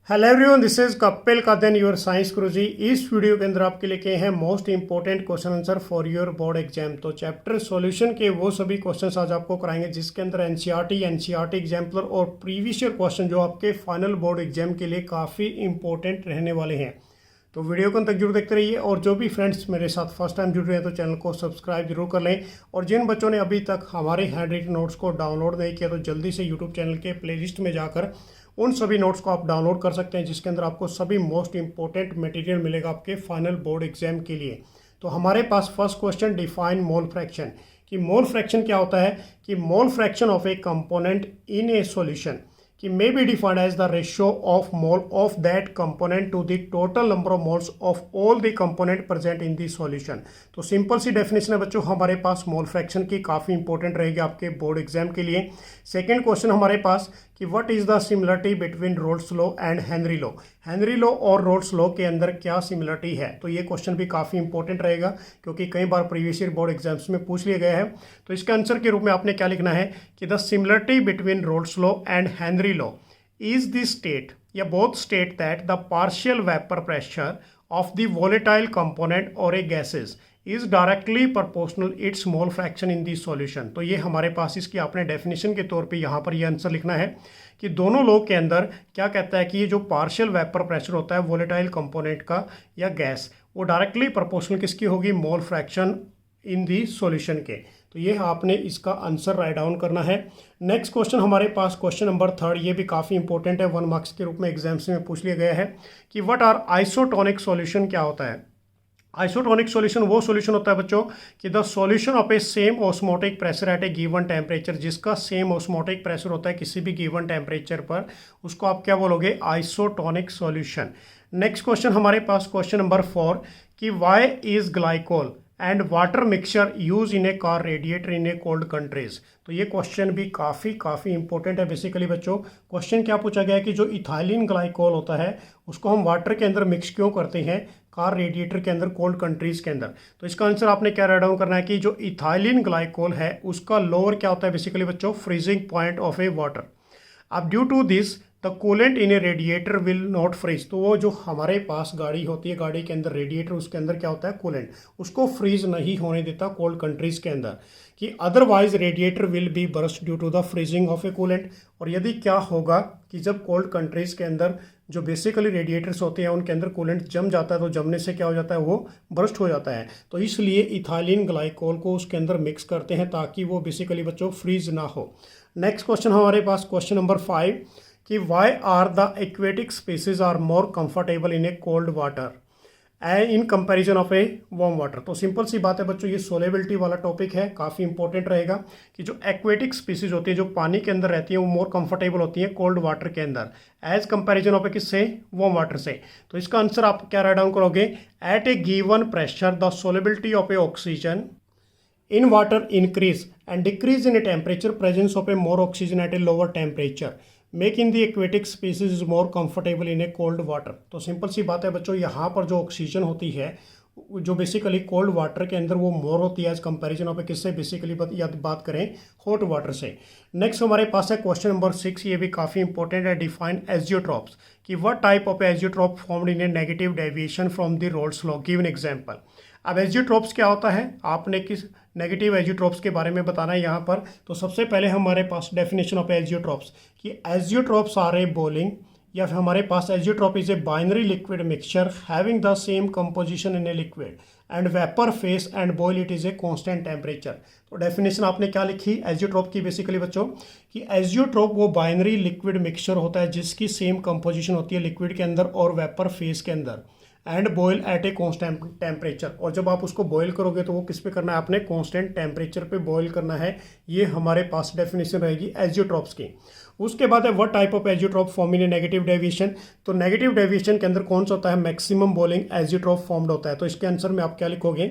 Hello everyone, this is Kapil Kadan your science Guruji. इस video के अंदर आपके लिए हैं most important question answer for your board exam. तो चैप्टर सॉल्यूशन के वो सभी क्वेश्चंस आज आपको कराएंगे जिसके अंदर एनसीईआरटी एग्जाम्पलर और प्रीवियस ईयर क्वेश्चन जो आपके फाइनल बोर्ड एग्जाम के लिए काफ़ी इंपॉर्टेंट रहने वाले हैं। तो वीडियो को अंत तक जरूर देखते रहिए और जो भी फ्रेंड्स मेरे साथ फर्स्ट टाइम जुड़ रहे हैं तो चैनल को सब्सक्राइब जरूर कर लें। और जिन बच्चों ने अभी तक हमारे हैंड राइटिंग नोट्स को डाउनलोड नहीं किया तो जल्दी से यूट्यूब चैनल के प्लेलिस्ट में जाकर उन सभी नोट्स को आप डाउनलोड कर सकते हैं जिसके अंदर आपको सभी मोस्ट इंपॉर्टेंट मटेरियल मिलेगा आपके फाइनल बोर्ड एग्जाम के लिए। तो हमारे पास first question, define mole fraction. कि मोल फ्रैक्शन क्या होता है कि mole fraction of a component in a solution कि may be defined as the ratio of mole of that component to the total number of moles of all the component present in the solution। तो simple सी definition है बच्चों हमारे पास mole fraction की, काफ़ी important रहेगी आपके बोर्ड एग्जाम के लिए। सेकंड क्वेश्चन हमारे पास कि what is the similarity between roles law and Henry law. Henry law और रोल्स लॉ के अंदर क्या सिमिलरिटी है, तो ये क्वेश्चन भी काफ़ी इंपॉर्टेंट रहेगा क्योंकि कई बार प्रीवियस ईयर बोर्ड एग्जाम्स में पूछ लिया गया है। तो इसका आंसर के रूप में आपने क्या लिखना है कि the similarity between roles law and Henry law is the state या both state that the partial vapor pressure of the volatile component or a gases is directly proportional its mole fraction in the solution। तो ये हमारे पास इसकी आपने definition के तौर पे यहाँ पर ये आंसर लिखना है कि दोनों लॉ के अंदर क्या कहता है कि ये जो पार्शियल वेपर प्रेशर होता है वोलेटाइल कंपोनेंट का या गैस, वो डायरेक्टली प्रोपोर्शनल किसकी होगी, mole fraction in the solution के। तो ये आपने इसका आंसर राइट डाउन करना है। नेक्स्ट क्वेश्चन हमारे पास क्वेश्चन नंबर 3, ये भी काफ़ी इंपॉर्टेंट है, 1 मार्क्स के रूप में एग्जाम्स में पूछ लिया गया है कि व्हाट आर आइसोटोनिक सॉल्यूशन। क्या होता है आइसोटोनिक सॉल्यूशन? वो सॉल्यूशन होता है बच्चों कि the solution of A same osmotic pressure at a given temperature, जिसका सेम ऑस्मोटिक प्रेशर होता है किसी भी गिवन टेम्परेचर पर, उसको आप क्या बोलोगे, आइसोटोनिक सॉल्यूशन। नेक्स्ट क्वेश्चन हमारे पास क्वेश्चन नंबर 4 कि why is glycol and water mixture use in a car radiator in a cold countries. तो ये क्वेश्चन भी काफ़ी इंपॉर्टेंट है। बेसिकली बच्चों क्वेश्चन क्या पूछा गया है कि जो इथाइलिन ग्लाइकोल होता है उसको हम वाटर के अंदर मिक्स क्यों करते हैं कार रेडिएटर के अंदर, कोल्ड कंट्रीज के अंदर। तो इसका आंसर आपने क्या राइट डाउन करना है कि जो इथाइलिन ग्लाइकोल है उसका लोअर क्या होता है बेसिकली बच्चों, freezing point of a water. अब due to this the coolant in a radiator will not freeze. तो वो जो हमारे पास गाड़ी होती है, गाड़ी के अंदर रेडिएटर, उसके अंदर क्या होता है, कूलेंट, उसको फ्रीज नहीं होने देता कोल्ड कंट्रीज के अंदर, कि otherwise radiator will be burst due to the freezing of a coolant. और यदि क्या होगा कि जब कोल्ड कंट्रीज के अंदर जो बेसिकली रेडिएटर्स होते हैं उनके अंदर कूलेंट जम जाता है तो जमने से क्या हो जाता है, वो बर्स्ट हो जाता है। तो इसलिए इथाइलिन ग्लाइकोल को उसके अंदर मिक्स करते हैं ताकि वो बेसिकली बच्चों फ्रीज ना हो। नेक्स्ट क्वेश्चन हमारे पास क्वेश्चन नंबर 5 कि why are the aquatic species are more comfortable in a cold water in comparison of a warm water. तो सिंपल सी बात है बच्चों, ये सोलेबिलिटी वाला टॉपिक है, काफ़ी इंपॉर्टेंट रहेगा कि जो एक्वेटिक स्पीसीज होती है जो पानी के अंदर रहती है वो मोर कंफर्टेबल होती है कोल्ड वाटर के अंदर एज कंपैरिजन ऑफ ए किससे, वार्म वाटर से। तो इसका आंसर आप क्या राइट डाउन करोगे, at a given pressure the solubility of a oxygen in water increase and decrease in a temperature presence of a more oxygen at a lower temperature making the aquatic species is more comfortable in a cold water। तो simple सी बात है बच्चों, यहाँ पर जो oxygen होती है जो बेसिकली कोल्ड वाटर के अंदर वो मोर होती है एज कंपैरिजन ऑफ किससे, बेसिकली बात करें हॉट वाटर से। नेक्स्ट हमारे पास है क्वेश्चन नंबर 6, ये भी काफ़ी इंपॉर्टेंट है, डिफाइन एजियोट्रॉप्स कि what type of azeotrope formed in A negative deviation from the Raoult's law, given example. अब एजियोट्रॉप्स क्या होता है, आपने किस नेगेटिव एजियोट्रॉप्स के बारे में बताना है यहाँ पर। तो सबसे पहले हमारे पास डेफिनेशन ऑफ एजियोट्रॉप्स कि एजियोट्रॉप्स आर ए बोलिंग, या फिर हमारे पास azeotrope is a binary liquid mixture having the same composition in a liquid and vapour phase and boil it is a constant temperature. तो डेफिनेशन आपने क्या लिखी azeotrope की बेसिकली बच्चों कि एजियोट्रॉप वो बाइनरी लिक्विड मिक्सचर होता है जिसकी सेम कंपोजिशन होती है लिक्विड के अंदर और वेपर फेस के अंदर and boil at a constant temperature. और जब आप उसको बॉयल करोगे तो वो किस पे करना है, आपने कॉन्स्टेंट टेम्परेचर पे बॉयल करना है। ये हमारे पास डेफिनेशन रहेगी एजियोट्रॉप्स की। उसके बाद है what type of azeotrope form in A negative deviation. तो नेगेटिव डेविएशन के अंदर कौन सा होता है, मैक्सिमम बॉइलिंग एजियोट्रॉप फॉर्म्ड होता है। तो इसके आंसर में आप क्या लिखोगे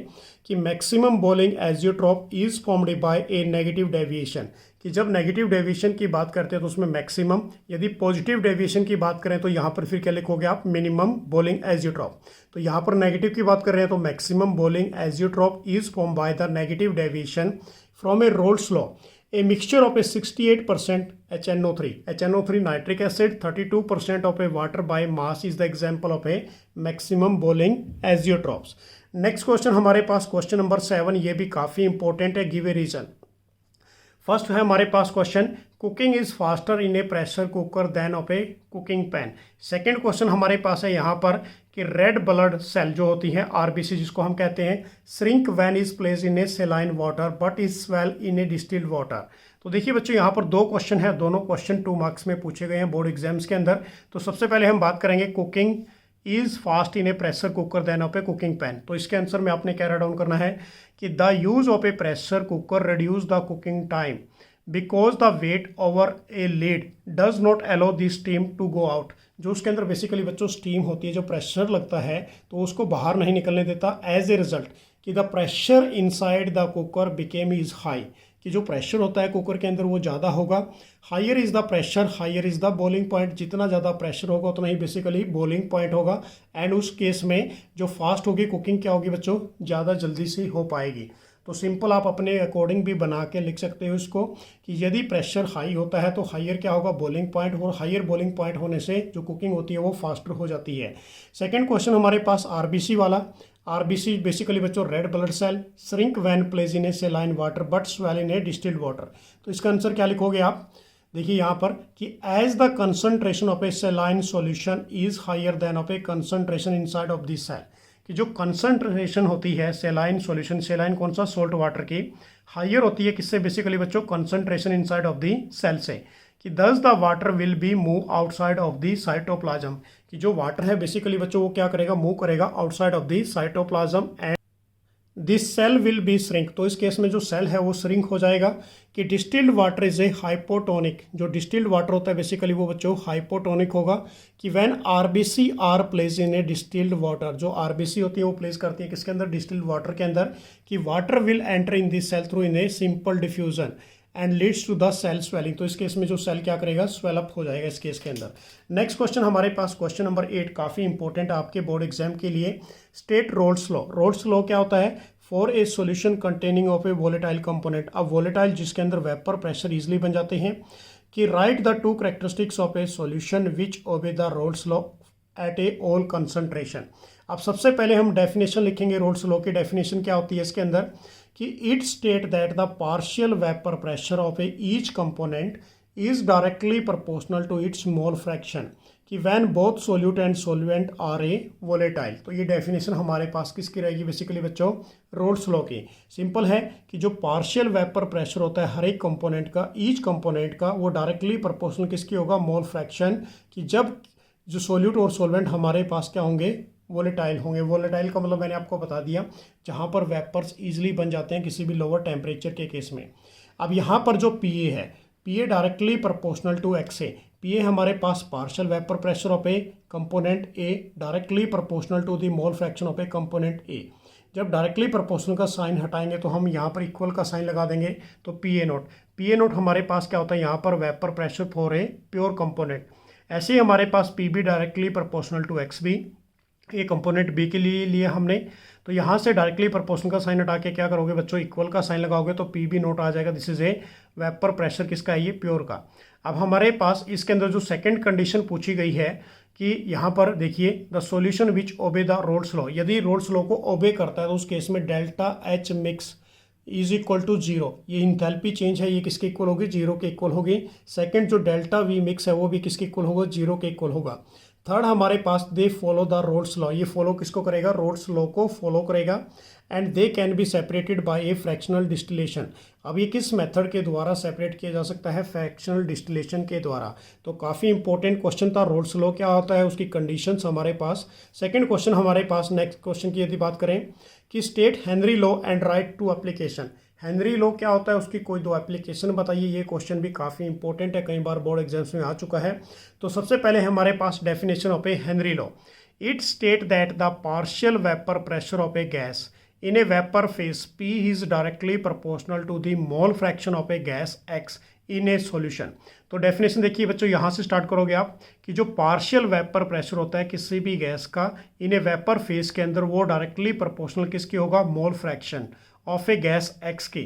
कि maximum boiling azeotrope is formed by A negative deviation, कि जब नेगेटिव डेविएशन की बात करते हैं तो उसमें मैक्सिमम, यदि पॉजिटिव डेविएशन की बात करें तो यहाँ पर फिर क्या लिखोगे आप, मिनिमम बॉइलिंग एजियोट्रॉप। तो यहाँ पर नेगेटिव की बात कर रहे हैं तो maximum boiling azeotrope is form by the negative deviation from A roles law a mixture of A 68% HNO3. HNO3 nitric acid 32% of a water by mass is the example of A maximum bowling azeotropes. Next question हमारे पास question number 7, ये भी काफ़ी important है. Give a reason. First है हमारे पास question, cooking is faster in a pressure cooker than of a cooking pan. Second question हमारे पास है यहाँ पर कि रेड ब्लड सेल जो होती है RBC जिसको हम कहते हैं, shrink when is place in a saline water but is swell in a distilled water. तो देखिए बच्चों यहाँ पर दो क्वेश्चन है, दोनों क्वेश्चन 2 मार्क्स में पूछे गए हैं बोर्ड एग्जाम्स के अंदर. तो सबसे पहले हम बात करेंगे cooking is fast in a pressure cooker than of a cooking pan. तो इसके आंसर में आपने क्या राइट डाउन करना है कि the use of a pressure cooker reduce the cooking time because the weight over a lid does not allow the steam to go out. जो उसके अंदर बेसिकली बच्चों स्टीम होती है, जो प्रेशर लगता है तो उसको बाहर नहीं निकलने देता. एज ए रिजल्ट कि the pressure inside the cooker became is high, कि जो प्रेशर होता है कुकर के अंदर वो ज़्यादा होगा. Higher is the pressure higher is the boiling point. जितना ज़्यादा प्रेशर होगा उतना ही बेसिकली बॉइलिंग पॉइंट होगा. एंड उस केस में जो फास्ट होगी कुकिंग क्या होगी बच्चों, ज़्यादा जल्दी से हो पाएगी. तो सिंपल आप अपने अकॉर्डिंग भी बना के लिख सकते हो इसको कि यदि प्रेशर हाई होता है तो हायर क्या होगा, बॉइलिंग पॉइंट. और हायर बॉइलिंग पॉइंट होने से जो कुकिंग होती है वो फास्टर हो जाती है. सेकेंड क्वेश्चन हमारे पास RBC वाला. RBC बेसिकली बच्चों red blood cell, shrink when place in a saline water but swell in a distilled water. तो इसका आंसर क्या लिखोगे आप, देखिए यहाँ पर कि as the concentration of a saline solution is higher than of a concentration inside of this cell. कि जो कंसंट्रेशन होती है सेलाइन सॉल्यूशन, सेलाइन कौन सा, सोल्ट वाटर की, हायर होती है किससे बेसिकली बच्चों, concentration inside of the cell से. कि thus the water will be move outside of the cytoplasm. कि जो वाटर है बेसिकली बच्चों वो क्या करेगा, मूव करेगा outside of the cytoplasm and this cell will be shrink. तो इस केस में जो सेल है वो श्रिंक हो जाएगा. कि distilled water is a hypotonic. जो डिस्टिल्ड वाटर होता है बेसिकली वो बच्चों हाइपोटोनिक होगा. कि when RBC are place in a distilled water, जो RBC होती है वो प्लेस करती है किसके अंदर, डिस्टिल्ड वाटर के अंदर. कि water will enter in this cell through in a simple diffusion and leads to the cell swelling. तो इस केस में जो सेल क्या करेगा, स्वेल अप हो जाएगा इस केस के अंदर. नेक्स्ट क्वेश्चन हमारे पास क्वेश्चन नंबर 8, काफ़ी इंपॉर्टेंट आपके बोर्ड एग्जाम के लिए. State roles law. Roles law क्या होता है, for a solution containing of A volatile component. अब वोलेटाइल जिसके अंदर वेपर प्रेशर इजिली बन जाते हैं. कि right the 2 characteristics of a solution which obey the Raoult's law at A all concentration. अब सबसे पहले हम डेफिनेशन लिखेंगे. रोल्स लॉ की डेफिनेशन क्या होती है इसके अंदर कि it state that the partial vapour pressure of a each component is directly proportional to its mole fraction. कि when both solute and solvent are a volatile. तो ये डेफिनेशन हमारे पास किसकी रहेगी बेसिकली बच्चों, रोल्स लॉ की. सिंपल है कि जो पार्शियल वेपर प्रेशर होता है हर एक कंपोनेंट का, ईच कंपोनेंट का, वो डायरेक्टली प्रोपोर्शनल किसकी होगा, मोल फ्रैक्शन. कि जब जो सोल्यूट और सोल्वेंट हमारे पास क्या होंगे, वोलेटाइल होंगे. वोलेटाइल का मतलब मैंने आपको बता दिया जहाँ पर वेपर्स ईजिली बन जाते हैं किसी भी लोअर टेम्परेचर के केस में. अब यहाँ पर जो PA है, PA directly proportional to XA. PA हमारे पास partial vapour pressure of a component A directly proportional to the mole fraction of a component A. जब डायरेक्टली प्रोपोर्शनल का साइन हटाएंगे तो हम यहाँ पर इक्वल का साइन लगा देंगे. तो PA नोट, PA नोट हमारे पास क्या होता है यहाँ पर vapour pressure for a pure component. ऐसे ही हमारे पास PB directly proportional to XB. ये कंपोनेंट B के लिए लिया हमने. तो यहाँ से डायरेक्टली प्रोपोर्शनल का साइन हटा के क्या करोगे बच्चों, इक्वल का साइन लगाओगे तो PB नोट आ जाएगा. This is A vapour pressure किसका है, ये प्योर का. अब हमारे पास इसके अंदर जो सेकंड कंडीशन पूछी गई है कि यहाँ पर देखिए the solution which obey the Raoult's law. यदि रोल्स लॉ को ओबे करता है तो उस केस में delta H mix is equal to 0. ये इंथैल्पी चेंज है, ये किसके इक्वल होगी, 0 के इक्वल होगी. सेकंड जो डेल्टा V मिक्स है वो भी किसके इक्वल होगा, 0 के इक्वल होगा. थर्ड हमारे पास they follow the Raoult's law. ये फॉलो किसको करेगा, रोल्स लॉ को फॉलो करेगा. And they can be separated by a fractional distillation. अब ये किस मेथड के द्वारा सेपरेट किया जा सकता है, फ्रैक्शनल डिस्टिलेशन के द्वारा. तो काफ़ी इंपॉर्टेंट क्वेश्चन था. रोल्स लॉ क्या होता है, उसकी कंडीशंस हमारे पास. सेकंड क्वेश्चन हमारे पास, नेक्स्ट क्वेश्चन की यदि बात करें कि state Henry law and write two application. Henry law क्या होता है, उसकी कोई 2 एप्लीकेशन बताइए. ये क्वेश्चन भी काफ़ी इंपॉर्टेंट है, कई बार बोर्ड एग्जाम्स में आ चुका है. तो सबसे पहले हमारे पास definition of a Henry law. It state that the partial vapour pressure of a gas in a vapor phase P is directly proportional to the mole fraction of a gas X in a solution. तो definition देखिए बच्चों, यहाँ से start करोगे आप कि जो partial vapour pressure होता है किसी भी गैस का इन ए वेपर फेज के अंदर, वो डायरेक्टली प्रोपोर्शनल किसकी होगा, मोल fraction of a gas X की.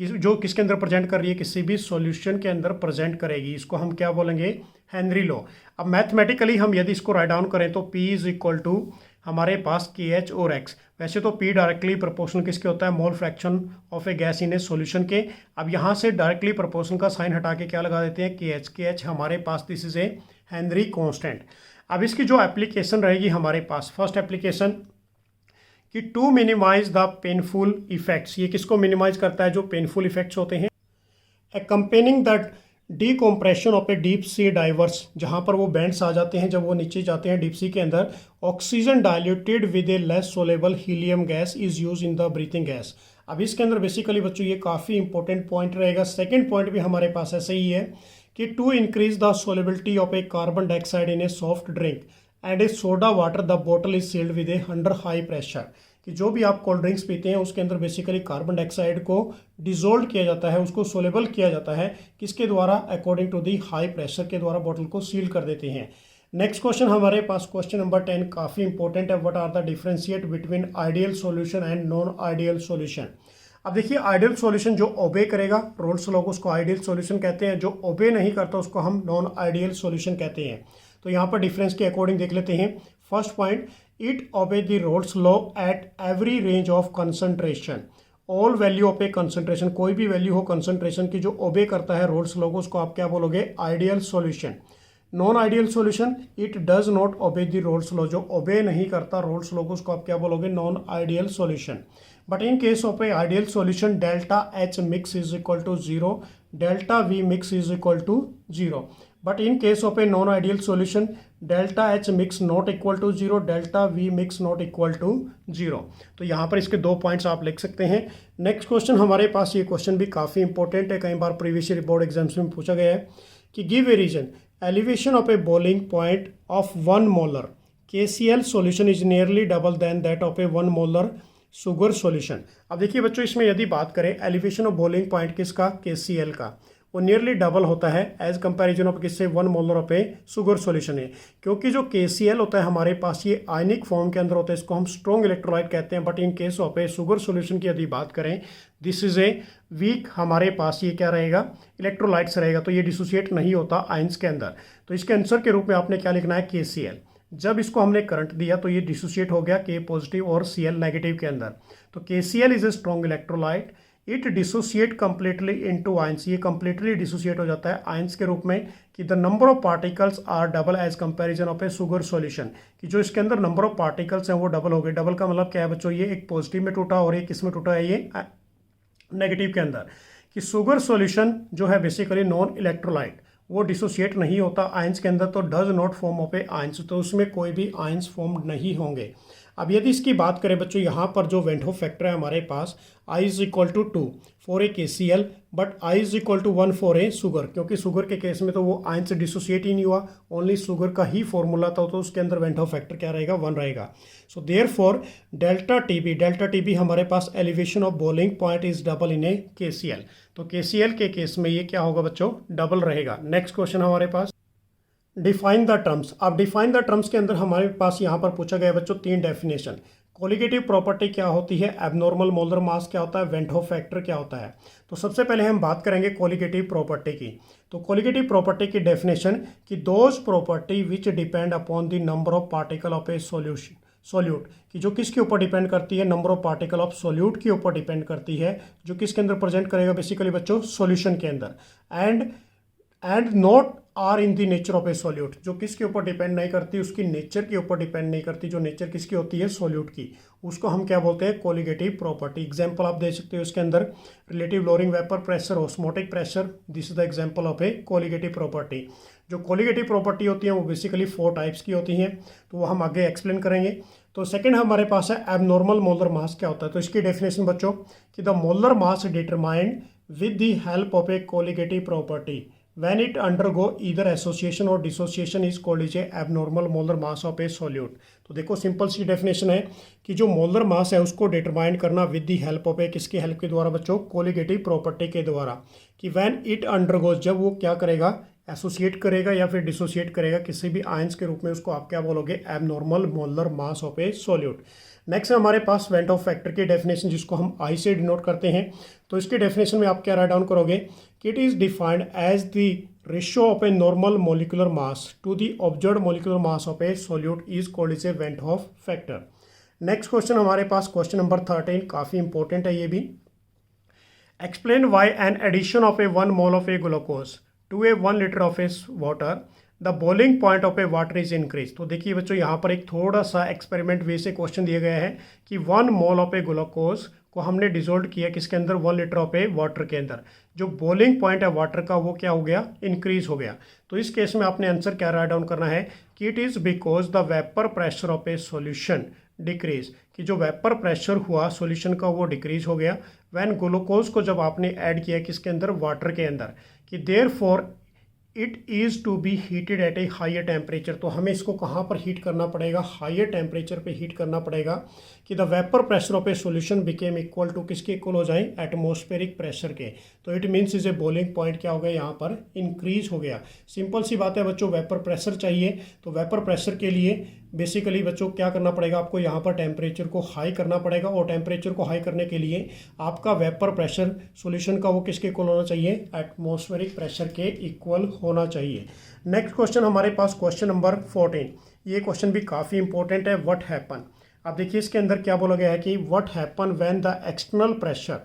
जो किसके अंदर प्रेजेंट कर रही है, किसी भी सॉल्यूशन के अंदर प्रेजेंट करेगी। इसको हम क्या बोलेंगे, हेनरी लॉ। अब मैथमेटिकली हम यदि इसको राइट डाउन करें तो P इज इक्वल टू हमारे पास KH और X। वैसे तो P डायरेक्टली प्रोपोर्शनल किसके होता है, मोल fraction of a gas in a solution के। अब यहाँ से डायरेक्टली प्रोपोर्शनल का साइन हटा के क्या लगा देते हैं, KH हमारे पास this is a Henry constant. अब इसकी जो एप्लीकेशन रहेगी हमारे पास, फर्स्ट एप्लीकेशन कि to minimise the painful effects. ये किसको मिनिमाइज करता है, जो पेनफुल इफेक्ट्स होते हैं। accompanying that decompression of a deep sea diverse, जहाँ पर वो बैंड्स आ जाते हैं जब वो नीचे जाते हैं डीप सी के अंदर, oxygen diluted with a less soluble helium gas is use in the breathing gas. अब इसके अंदर बेसिकली बच्चों ये काफ़ी इंपॉर्टेंट पॉइंट रहेगा। सेकेंड पॉइंट भी हमारे पास ऐसे ही है कि to increase the solubility of a carbon dioxide in a soft drink and a soda water the bottle is sealed with a under high pressure. कि जो भी आप कोल्ड ड्रिंक्स पीते हैं उसके अंदर बेसिकली कार्बन डाइऑक्साइड को डिजोल्व किया जाता है, उसको सोलेबल किया जाता है, किसके द्वारा, according to the high pressure के द्वारा बॉटल को सील कर देते हैं। नेक्स्ट क्वेश्चन हमारे पास क्वेश्चन नंबर 10 काफ़ी इंपॉर्टेंट है। What are the differentiate between ideal solution and non ideal solution. अब देखिए, आइडियल सॉल्यूशन जो ओबे करेगा रोल्स लॉ को उसको आइडियल सॉल्यूशन कहते हैं, जो ओबे नहीं करता उसको हम नॉन आइडियल सॉल्यूशन कहते हैं। तो यहाँ पर डिफरेंस के अकॉर्डिंग देख लेते हैं। फर्स्ट पॉइंट, इट ओबे the Raoult's law at every range of concentration. All value of a concentration, कोई भी वैल्यू हो कंसंट्रेशन की जो ओबे करता है रोल्स लॉ को, उसको आप क्या बोलोगे, ideal solution. Non ideal solution, it does not obey the Raoult's law, जो ओबे नहीं करता रोल्स लॉ को, उसको आप क्या बोलोगे, non ideal solution. But in case of a ideal solution, delta H mix is equal to 0, delta V mix is equal to 0। But in case of a non ideal solution, delta H mix not equal to 0, delta V mix not equal to 0। तो यहाँ पर इसके 2 points आप लिख सकते हैं। Next question हमारे पास, ये क्वेश्चन भी काफ़ी इंपॉर्टेंट है, कई बार प्रीवियस ईयर बोर्ड एग्जाम्स में पूछा गया है कि give a reason elevation of a boiling point of 1 molar KCl solution is nearly double than that of a 1 molar sugar solution. अब देखिए बच्चों, इसमें यदि बात करें एलिवेशन ऑफ बॉइलिंग पॉइंट किसका, KCl का, वो नियरली डबल होता है एज कंपैरिजन ऑफ किससे, 1 molar of a sugar solution है। क्योंकि जो KCl होता है हमारे पास ये आयनिक फॉर्म के अंदर होता है, इसको हम स्ट्रॉन्ग इलेक्ट्रोलाइट कहते हैं। But in case of a sugar solution की यदि बात करें, दिस इज ए वीक, हमारे पास ये क्या रहेगा, इलेक्ट्रोलाइट्स रहेगा, तो ये डिसोसिएट नहीं होता आयंस के अंदर। तो इसके आंसर के रूप में आपने क्या लिखना है, KCl। जब इसको हमने करंट दिया तो ये डिसोसिएट हो गया K पॉजिटिव और Cl नेगेटिव के अंदर। तो KCl is a strong electrolyte, it dissociate completely into ions, ये कंप्लीटली डिसोसिएट हो जाता है आयंस के रूप में। कि the number of particles are double as comparison of a sugar solution, कि जो इसके अंदर नंबर ऑफ पार्टिकल्स हैं वो डबल हो गए। डबल का मतलब क्या है बच्चों, ये एक पॉजिटिव में टूटा और एक किस में टूटा है, ये नेगेटिव के अंदर। कि शुगर सॉल्यूशन जो है बेसिकली नॉन इलेक्ट्रोलाइट, वो डिसोसिएट नहीं होता आयंस के अंदर, तो does not form of A ions, तो उसमें कोई भी आयंस फॉर्म नहीं होंगे। अब यदि इसकी बात करें बच्चों, यहाँ पर जो वेंट होफ फैक्टर है हमारे पास, I is equal to 2 for a KCl, but I is equal to 1 for a sugar. क्योंकि शुगर के केस में तो वो आयन से डिसोसिएट ही नहीं हुआ, ओनली शुगर का ही फॉर्मूला था, तो उसके अंदर वेंट होफ फैक्टर क्या रहेगा, 1 रहेगा। सो देयरफॉर डेल्टा TB हमारे पास elevation of boiling point is double in a KCl। तो KCl के केस में ये क्या होगा बच्चों, डबल रहेगा। नेक्स्ट क्वेश्चन हमारे पास, डिफाइन द टर्म्स। अब डिफाइन द टर्म्स के अंदर हमारे पास यहाँ पर पूछा गया बच्चों 3 डेफिनेशन। कोलिगेटिव प्रॉपर्टी क्या होती है, एबनॉर्मल मोलर मास क्या होता है, वेंट होफ फैक्टर क्या होता है। तो सबसे पहले हम बात करेंगे कोलिगेटिव प्रॉपर्टी की। तो कोलिगेटिव प्रॉपर्टी की डेफिनेशन कि those property which depend upon the number of particle of a solute, कि जो किसके ऊपर डिपेंड करती है, number of particle of solute के ऊपर डिपेंड करती है, जो किसके अंदर प्रेजेंट करेगा, बेसिकली बच्चों सॉल्यूशन के अंदर। And not are in the nature of a solute, जो किसके ऊपर डिपेंड नहीं करती, उसकी नेचर के ऊपर डिपेंड नहीं करती, जो नेचर किसकी होती है, सॉल्यूट की, उसको हम क्या बोलते हैं, कोलिगेटिव प्रॉपर्टी। एग्जांपल आप दे सकते हो इसके अंदर, relative lowering vapour pressure, osmotic pressure, this is the example of A colligative property. जो कोलिगेटिव प्रॉपर्टी होती है वो बेसिकली 4 टाइप्स की होती हैं, तो वो हम आगे एक्सप्लेन करेंगे। तो सेकंड हमारे पास है एबनॉर्मल मोलर मास क्या होता है। तो इसकी डेफिनेशन बच्चों कि the molar mass determined with the help of A colligative property when it undergo either association or dissociation is called is a abnormal molar mass of a solute। तो देखो simple सी डेफिनेशन है कि जो molar mass है उसको determine करना with the help of ए, किसकी हेल्प के द्वारा बच्चों, कोलिगेटिव प्रॉपर्टी के द्वारा। कि व्हेन इट अंडरगोज, जब वो क्या करेगा, एसोसिएट करेगा या फिर डिसोसिएट करेगा किसी भी आयंस के रूप में, उसको आप क्या बोलोगे, abnormal molar mass of a solute. Next हमारे पास वेंट ऑफ फैक्टर की डेफिनेशन, जिसको हम आई से डिनोट करते हैं। तो इसकी डेफिनेशन में आप क्या राइट डाउन करोगे कि it is defined as the ratio of a normal molecular mass to the observed molecular mass of a solute is called is a van't of factor. Next question हमारे पास question number 13, काफ़ी important है ये भी। Explain why an addition of a 1 mole of a glucose to a 1 litre of a water the boiling point of a water is increase. तो देखिए बच्चों, यहाँ पर एक थोड़ा सा एक्सपेरिमेंट वे से क्वेश्चन दिया गया है कि 1 मोल ऑफ ए ग्लूकोज को हमने डिजोल्व किया किसके अंदर, 1 लीटर ऑफ ए वाटर के अंदर। जो बॉइलिंग पॉइंट है वाटर का वो क्या हो गया, इंक्रीज हो गया। तो इस केस में आपने आंसर क्या राइट डाउन करना है कि it is because the vapour pressure of a solution decrease, कि जो वेपर प्रेशर हुआ सॉल्यूशन का वो डिक्रीज हो गया व्हेन ग्लूकोज को जब आपने ऐड किया किसके अंदर, वाटर के अंदर, कि therefore it is to be heated at a higher temperature. तो हमें इसको कहाँ पर हीट करना पड़ेगा, हायर टेम्परेचर पे हीट करना पड़ेगा कि the vapour pressure of a solution became equal to किसके इक्वल हो जाए, एटमॉस्फेरिक प्रेशर के। तो it means is a boiling point क्या हो गया, यहाँ पर इंक्रीज हो गया। सिंपल सी बात है बच्चों, वेपर प्रेशर चाहिए तो वेपर प्रेशर के लिए बेसिकली बच्चों क्या करना पड़ेगा, आपको यहाँ पर टेम्परेचर को हाई करना पड़ेगा, और टेम्परेचर को हाई करने के लिए आपका वेपर प्रेशर सॉल्यूशन का वो किसके इक्वल होना चाहिए, एटमॉस्फेरिक प्रेशर के इक्वल होना चाहिए। नेक्स्ट क्वेश्चन हमारे पास क्वेश्चन नंबर 14, ये क्वेश्चन भी काफ़ी इंपॉर्टेंट है। व्हाट हैपन, अब देखिए इसके अंदर क्या बोला गया है कि what happen when the external pressure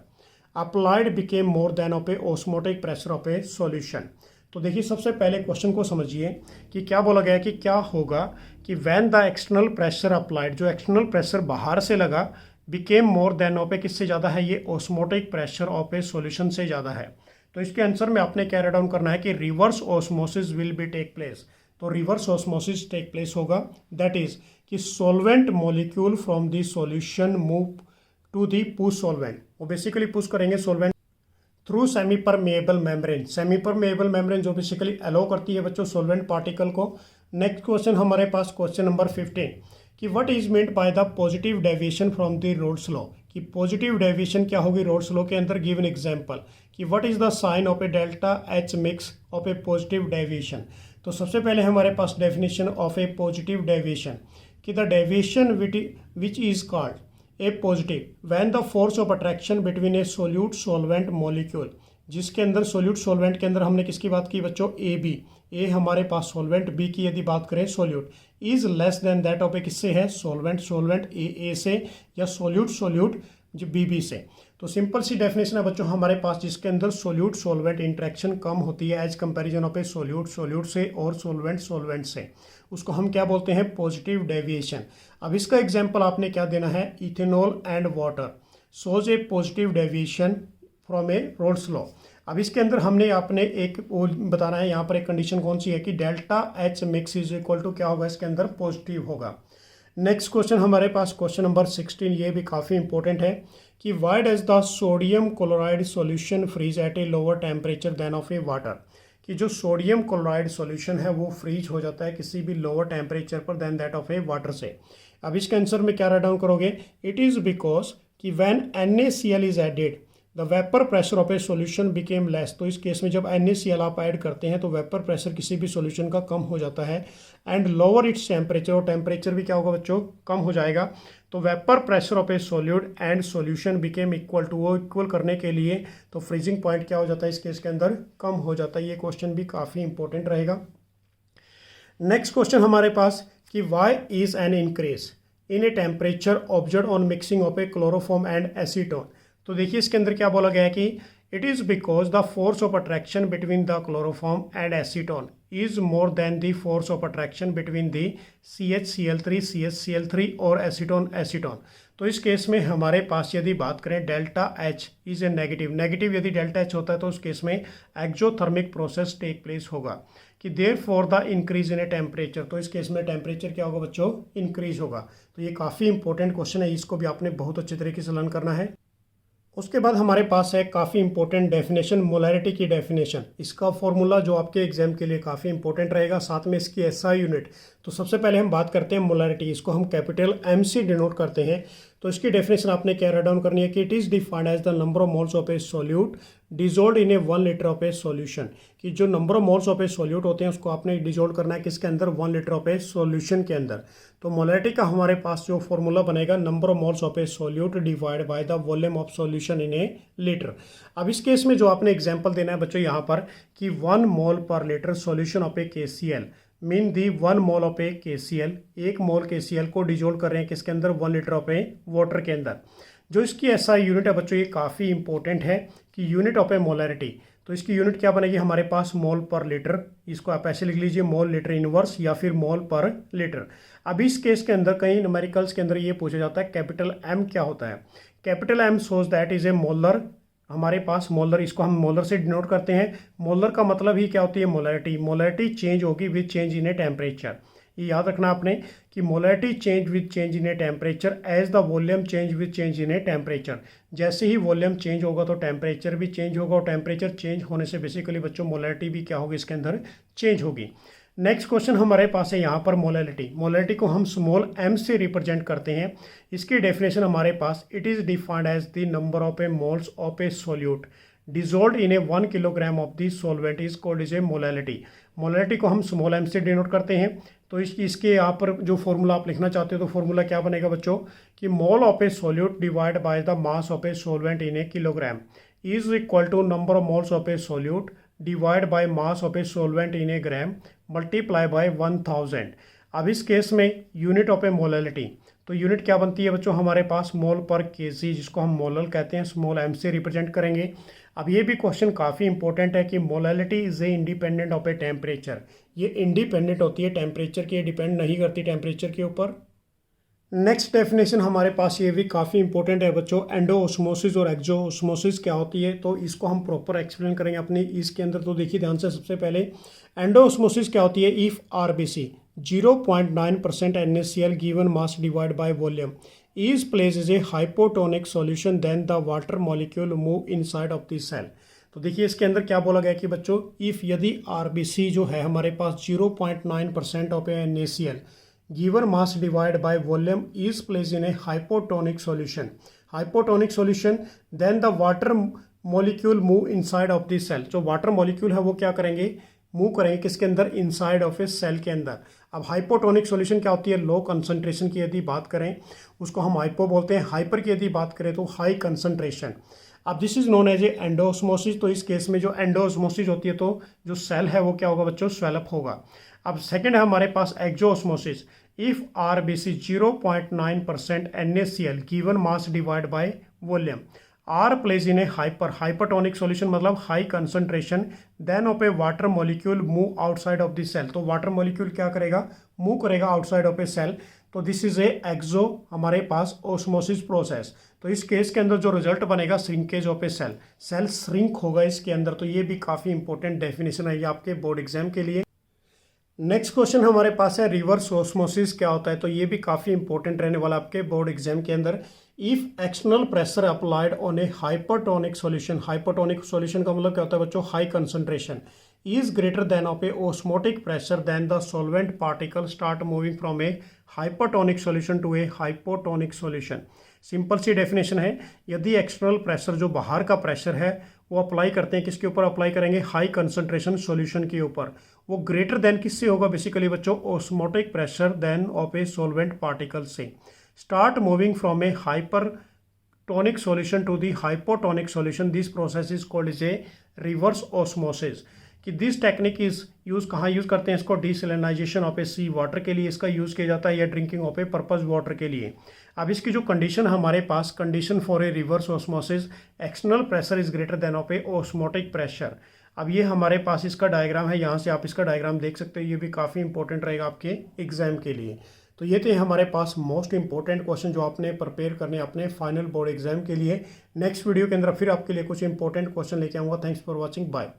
applied became more than of a osmotic pressure of a solution. तो देखिए सबसे पहले क्वेश्चन को समझिए कि क्या बोला गया है कि क्या होगा कि when the external pressure applied, जो एक्सटर्नल प्रेशर बाहर से लगा, became more than of a, किससे ज़्यादा है, ये osmotic pressure of a solution से ज़्यादा है। तो इसके आंसर में आपने क्या राइट डाउन करना है कि reverse osmosis will be take place. तो रिवर्स ऑस्मोसिस टेक प्लेस होगा, दैट इज कि solvent molecule from the solution move to the push solvent, वो बेसिकली पुश करेंगे solvent through semi permeable membrane. Semi permeable membrane जो basically allow करती है बच्चों solvent particle को। नेक्स्ट क्वेश्चन हमारे पास क्वेश्चन नंबर 15 कि what is meant by the positive deviation from the Raoult's law, कि पॉजिटिव डेविएशन क्या होगी रोल्स लॉ के अंदर। गिवन एग्जांपल कि what is the sign of a delta H mix of a positive deviation. तो सबसे पहले हमारे पास definition of a positive deviation कि the deviation which is called a positive when the force of attraction between a solute solvent molecule, जिसके अंदर solute solvent के अंदर हमने किसकी बात की बच्चों, ए बी, ए हमारे पास सॉल्वेंट, बी की यदि बात करें solute, is less than that of a किससे है, सॉल्वेंट सॉल्वेंट ए से या सोल्यूट सोल्यूट जो बी से। तो सिंपल सी डेफिनेशन है बच्चों हमारे पास जिसके अंदर सोल्यूट सॉल्वेंट इंटरेक्शन कम होती है as comparison of a solute solute से और सॉल्वेंट सॉल्वेंट से, उसको हम क्या बोलते हैं, पॉजिटिव डेविएशन। अब इसका एग्जांपल आपने क्या देना है, ethanol and water shows A positive deviation from A roles law. अब इसके अंदर हमने आपने एक बताना है, यहाँ पर एक कंडीशन कौन सी है कि delta H mix is equal to क्या होगा, इसके अंदर पॉजिटिव होगा। नेक्स्ट क्वेश्चन हमारे पास क्वेश्चन नंबर 16, ये भी काफ़ी इंपॉर्टेंट है कि why does the sodium chloride solution freeze at a lower temperature than of a water, कि जो सोडियम क्लोराइड सॉल्यूशन है वो फ्रीज हो जाता है किसी भी लोअर टेम्परेचर पर than that of a water से। अब इसके आंसर में क्या राइट डाउन करोगे, इट इज़ बिकॉज कि when NaCl is added the vapour pressure of a solution became less. तो इस केस में जब NaCl आप ऐड करते हैं तो वेपर प्रेशर किसी भी सॉल्यूशन का कम हो जाता है एंड लोअर इट्स टेम्परेचर, और टेम्परेचर भी क्या होगा बच्चों, कम हो जाएगा। तो vapour pressure of a solute and solution became equal to, वो इक्वल करने के लिए तो फ्रीजिंग पॉइंट क्या हो जाता है इस केस के अंदर, कम हो जाता है। ये क्वेश्चन भी काफ़ी इंपॉर्टेंट रहेगा। नेक्स्ट क्वेश्चन हमारे पास कि why is an increase in a temperature observe on mixing of a chloroform and acetone. तो देखिए इसके अंदर क्या बोला गया है कि it is because the force of attraction between the chloroform and acetone is more than the force of attraction between the CHCl3 CHCl3 और एसीटोन एसीटोन। तो इस केस में हमारे पास यदि बात करें delta H is a negative यदि delta H होता है तो उस केस में एक्जोथर्मिक प्रोसेस टेक प्लेस होगा कि therefore the increase in a temperature. तो इस केस में टेम्परेचर क्या होगा बच्चों, इंक्रीज होगा। तो ये काफ़ी इंपॉर्टेंट क्वेश्चन है, इसको भी आपने बहुत अच्छे तरीके से लर्न करना है। उसके बाद हमारे पास है काफ़ी इंपॉर्टेंट डेफिनेशन, मोलैरिटी की डेफिनेशन। इसका फॉर्मूला जो आपके एग्जाम के लिए काफ़ी इंपॉर्टेंट रहेगा, साथ में इसकी SI यूनिट। तो सबसे पहले हम बात करते हैं मोलैरिटी, इसको हम कैपिटल एम से डिनोट करते हैं। तो इसकी डेफिनेशन आपने क्या राइट डाउन करनी है कि it is defined as the number of moles of a solute dissolved in a 1 litre of a solution. कि जो number of moles of a solute होते हैं उसको आपने डिजोल्व करना है किसके अंदर, 1 लीटर ऑफ ए सॉल्यूशन के अंदर। तो मोलैरिटी का हमारे पास जो फॉर्मूला बनेगा, number of moles of a solute divide by the volume of solution in A litre. अब इस केस में जो आपने एग्जांपल देना है बच्चों यहाँ पर कि 1 मोल पर litre solution of A KCl mean the 1 mole of A KCl, 1 mole KCl को डिजोल्व कर रहे हैं किसके अंदर, 1 लीटर ऑफ ए वाटर के अंदर। जो इसकी ऐसा यूनिट है बच्चों, ये काफ़ी इंपॉर्टेंट है कि यूनिट ऑफ ए मोलैरिटी। तो इसकी यूनिट क्या बनेगी हमारे पास, मोल पर लीटर। इसको आप ऐसे लिख लीजिए, मोल लीटर इनवर्स या फिर मोल पर लीटर। अब इस केस के अंदर कई न्यूमेरिकल्स के अंदर ये पूछा जाता है कैपिटल M क्या होता है। Capital M shows that is a molar. हमारे पास मोलर, इसको हम मोलर से डिनोट करते हैं। मोलर का मतलब ही क्या होती है, मोलैरिटी। मोलैरिटी चेंज होगी with change in a temperature. ये याद रखना आपने कि molarity change with change in a temperature as the volume change with change in a temperature. जैसे ही वॉल्यूम चेंज होगा तो टेम्परेचर भी चेंज होगा, और टेम्परेचर चेंज होने से बेसिकली बच्चों मोलैरिटी भी क्या होगी, इसके अंदर चेंज होगी। नेक्स्ट क्वेश्चन हमारे पास है यहाँ पर मोलैरिटी। मोलैरिटी को हम स्मॉल m से रिप्रेजेंट करते हैं। इसकी डेफिनेशन हमारे पास, it is defined as the number of a moles of a solute dissolve in a 1 kilogram of the solvent is called is a molarity. Molarity को हम स्मॉल m से denote करते हैं। तो इसके यहाँ पर जो फॉर्मूला आप लिखना चाहते हो तो फॉर्मूला क्या बनेगा बच्चों कि mole of a solute divide by the mass of a solvent in a kilogram is equal to number of moles of a solute divide by mass of a solvent in a gram multiply by 1000। अब इस case में unit of a molarity, तो unit क्या बनती है बच्चों हमारे पास, मोल पर केजी, जिसको हम मोलल कहते हैं, स्मॉल m से रिप्रेजेंट करेंगे। अब ये भी क्वेश्चन काफ़ी इंपॉर्टेंट है कि molarity is a independent of A temperature. ये इंडिपेंडेंट होती है टेम्परेचर के, डिपेंड नहीं करती टेम्परेचर के ऊपर। नेक्स्ट डेफिनेशन हमारे पास ये भी काफ़ी इंपॉर्टेंट है बच्चों, एंडोऑस्मोसिस और एक्सोऑस्मोसिस क्या होती है। तो इसको हम प्रॉपर एक्सप्लेन करेंगे अपनी इसके अंदर। तो देखिए ध्यान से, सबसे पहले एंडोऑस्मोसिस क्या होती है, if RBC 0.9% NaCl given mass divide by volume is place is a hypotonic solution then the water molecule move inside of the cell. तो देखिए इसके अंदर क्या बोला गया कि बच्चों, इफ़ यदि RBC जो है हमारे पास 0.9% of A NaCl given mass divided by volume is placed in a hypotonic solution then the water molecule move inside of the cell। जो वाटर मॉलिक्यूल है वो क्या करेंगे, मूव करेंगे किसके अंदर, इनसाइड ऑफ ए सेल के अंदर। अब हाइपोटोनिक सॉल्यूशन क्या होती है, लो कंसंट्रेशन की यदि बात करें उसको हम हाइपो बोलते हैं, हाइपर की यदि बात करें तो हाई कंसंट्रेशन। अब this is known as a endosmosis. तो इस केस में जो एंडोऑस्मोसिस होती है तो जो सेल है वो क्या होगा बच्चों, स्वेलअप होगा। अब सेकंड है हमारे पास exosmosis. If RBC 0.9% NaCl given mass divide by volume are place in a hypertonic solution, मतलब high concentration, then of a water molecule move outside of the cell. तो वाटर मॉलिक्यूल क्या करेगा, move करेगा outside of a cell. तो this is a exo हमारे पास osmosis process. तो इस केस के अंदर जो रिजल्ट बनेगा, shrinkage of a cell, cell shrink होगा इसके अंदर। तो ये भी काफ़ी इंपॉर्टेंट डेफिनेशन है ये आपके बोर्ड एग्जाम के लिए। नेक्स्ट क्वेश्चन हमारे पास है रिवर्स ऑस्मोसिस क्या होता है। तो ये भी काफ़ी इंपॉर्टेंट रहने वाला आपके बोर्ड एग्जाम के अंदर। If external pressure applied on A hypertonic solution, hypertonic solution का मतलब क्या होता है बच्चों, high concentration, is greater than of a osmotic pressure then the solvent particle start moving from a hypertonic solution to a hypotonic solution। Simple सी definition है, यदि external pressure जो बाहर का प्रेशर है वो अप्लाई करते हैं, किसके ऊपर अप्लाई करेंगे, हाई कंसंट्रेशन सॉल्यूशन के ऊपर, वो ग्रेटर देन किससे होगा बेसिकली बच्चों, osmotic pressure then of a solvent particle से। Start moving from a hypertonic solution to the hypotonic solution, this process is called is a reverse osmosis. कि this technique is use कहाँ use करते हैं इसको, डिसैलिनाइजेशन of A C water के लिए इसका use किया जाता है, या drinking of a purpose water के लिए। अब इसकी जो कंडीशन हमारे पास, condition for a reverse osmosis, external pressure is greater than of a osmotic pressure. अब ये हमारे पास इसका डायग्राम है, यहाँ से आप इसका डायग्राम देख सकते हो, ये भी काफ़ी इंपॉर्टेंट रहेगा आपके एग्जाम के लिए। तो ये थे हमारे पास मोस्ट इंपॉर्टेंट क्वेश्चन जो आपने प्रिपेयर करने अपने फाइनल बोर्ड एग्जाम के लिए। नेक्स्ट वीडियो के अंदर फिर आपके लिए कुछ इंपॉर्टेंट क्वेश्चन लेके आऊँगा। Thanks for watching, bye.